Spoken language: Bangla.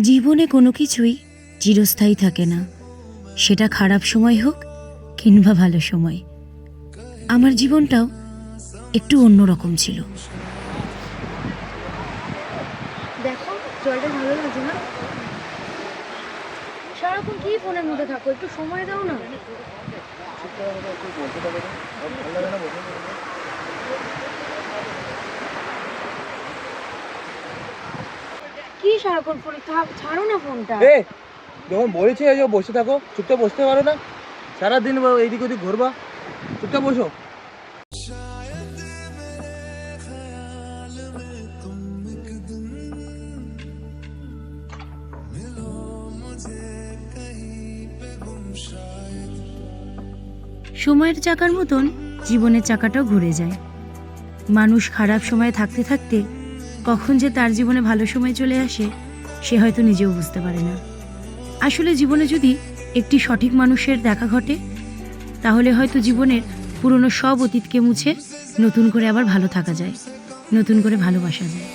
জীবনে কোনো কিছুই চিরস্থায়ী থাকে না, সেটা খারাপ সময় হোক কিংবা ভালো সময়। আমার জীবনটাও একটু অন্যরকম ছিল। দেখো জলটা ভালো লাগছে না? সারাক্ষণ কি ফোনের মধ্যে থাকো, একটু সময় দাও না। কি সারাক্ষণ ফোনে ছাড়ো না ফোনটা। যখন বলেছি যে বসে থাকো, চুপচাপ বসতে পারো না? সারাদিন এইদিক ওদিক ঘুরবা, চুপচাপ বসো। সময়ের চাকার মতন জীবনের চাকাটাও ঘুরে যায়। মানুষ খারাপ সময়ে থাকতে থাকতে কখন যে তার জীবনে ভালো সময় চলে আসে সে হয়তো নিজেও বুঝতে পারে না। আসলে জীবনে যদি একটি সঠিক মানুষের দেখা ঘটে তাহলে হয়তো জীবনের পুরনো সব অতীতকে মুছে নতুন করে আবার ভালো থাকা যায়, নতুন করে ভালোবাসা যায়।